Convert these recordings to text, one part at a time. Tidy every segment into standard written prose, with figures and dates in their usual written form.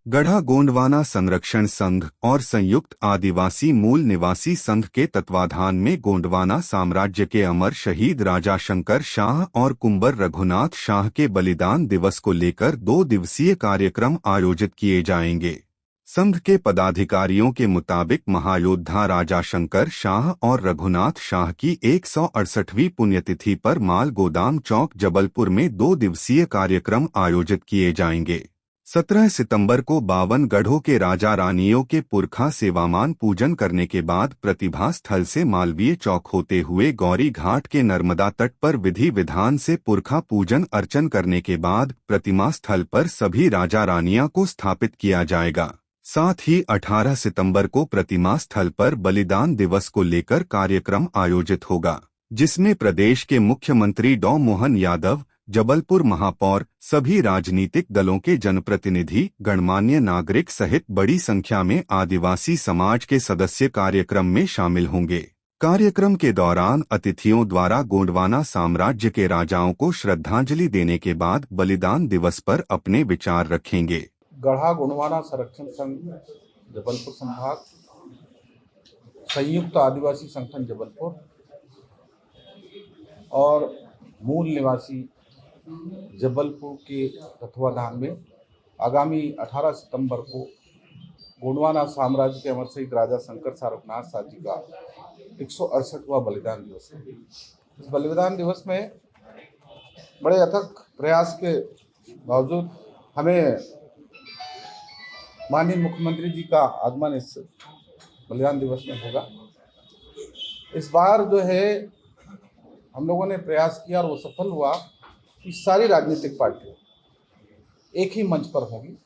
गढ़ा गोंडवाना संरक्षण संघ और संयुक्त आदिवासी मूल निवासी संघ के तत्वाधान में गोंडवाना साम्राज्य के अमर शहीद राजा शंकर शाह और कुंवर रघुनाथ शाह के बलिदान दिवस को लेकर 2 दिवसीय कार्यक्रम आयोजित किए जाएंगे। संघ के पदाधिकारियों के मुताबिक महायोद्धा राजा शंकर शाह और रघुनाथ शाह की 168वीं पुण्यतिथि पर माल गोदाम चौक जबलपुर में 2 दिवसीय कार्यक्रम आयोजित किए जाएंगे। 17 सितंबर को 52 गढ़ों के राजा रानियों के पुरखा सेवामान पूजन करने के बाद प्रतिभा स्थल से मालवीय चौक होते हुए गौरी घाट के नर्मदा तट पर विधि विधान से पुरखा पूजन अर्चन करने के बाद प्रतिमा स्थल पर सभी राजा रानियां को स्थापित किया जाएगा। साथ ही 18 सितंबर को प्रतिमा स्थल पर बलिदान दिवस को लेकर कार्यक्रम आयोजित होगा, जिसमें प्रदेश के मुख्यमंत्री डॉ मोहन यादव, जबलपुर महापौर, सभी राजनीतिक दलों के जनप्रतिनिधि, गणमान्य नागरिक सहित बड़ी संख्या में आदिवासी समाज के सदस्य कार्यक्रम में शामिल होंगे। कार्यक्रम के दौरान अतिथियों द्वारा गोंडवाना साम्राज्य के राजाओं को श्रद्धांजलि देने के बाद बलिदान दिवस पर अपने विचार रखेंगे। गढ़ा गोंडवाना संरक्षण संघ जबलपुर संभाग, संयुक्त आदिवासी संगठन जबलपुर और मूल निवासी जबलपुर के तत्वाधान में आगामी 18 सितंबर को गोंडवाना साम्राज्य के अमर शहीद राजा शंकर शाह रघुनाथ शाह जी का 168वां बलिदान दिवस है। इस बलिदान दिवस में बड़े अथक प्रयास के बावजूद हमें माननीय मुख्यमंत्री जी का आगमन इस बलिदान दिवस में होगा। इस बार जो है हम लोगों ने प्रयास किया और वो सफल हुआ कि सारी राजनीतिक पार्टियां एक ही मंच पर होंगी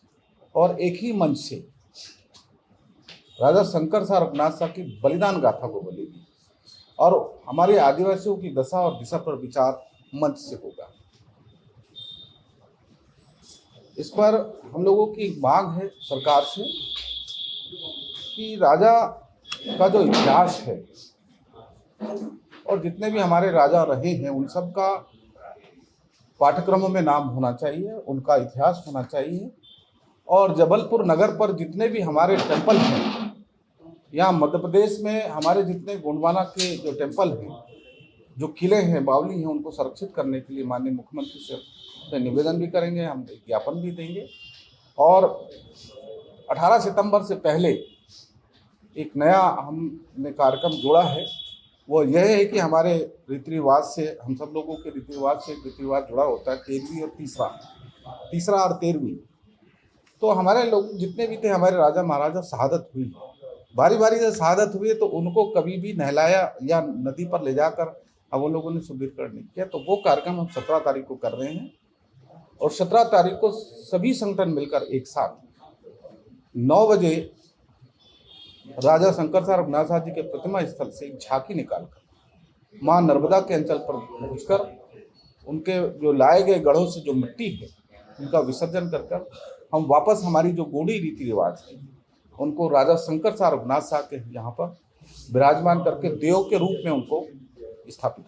और एक ही मंच से राजा शंकर शाह रघुनाथ शाह की बलिदान गाथा को बोलेगी और हमारे आदिवासियों की दशा और दिशा पर विचार मंच से होगा। इस पर हम लोगों की मांग है सरकार से कि राजा का जो इतिहास है और जितने भी हमारे राजा रहे हैं उन सब का पाठ्यक्रमों में नाम होना चाहिए, उनका इतिहास होना चाहिए। और जबलपुर नगर पर जितने भी हमारे टेम्पल हैं, यहाँ मध्य प्रदेश में हमारे जितने गोंडवाना के जो टेम्पल हैं, जो किले हैं, बावली हैं, उनको संरक्षित करने के लिए माननीय मुख्यमंत्री से निवेदन भी करेंगे, हम ज्ञापन भी देंगे। और 18 सितंबर से पहले एक नया हमने कार्यक्रम जोड़ा है, वो यह है कि हमारे रीति रिवाज से, हम सब लोगों के रीति रिवाज से एक रीति रिवाज जुड़ा होता है, 13वीं और तीसरा और 13वीं। तो हमारे लोग जितने भी थे, हमारे राजा महाराजा शहादत हुई, बारी बारी से शहादत हुई, तो उनको कभी भी नहलाया या नदी पर ले जाकर अब उन लोगों ने सुदृढ़ नहीं किया। तो वो कार्यक्रम हम 17 तारीख को कर रहे हैं और 17 तारीख को सभी संगठन मिलकर एक साथ 9 बजे राजा शंकर शाह रघुनाथ शाह जी के प्रतिमा स्थल से एक झांकी निकालकर मां नर्मदा के अंचल पर पहुंचकर उनके जो लाए गए गढ़ों से जो मिट्टी है उनका विसर्जन कर हम वापस हमारी जो गोंडी रीति रिवाज है उनको राजा शंकर शाह रघुनाथ शाह के यहाँ पर विराजमान करके देव के रूप में उनको स्थापित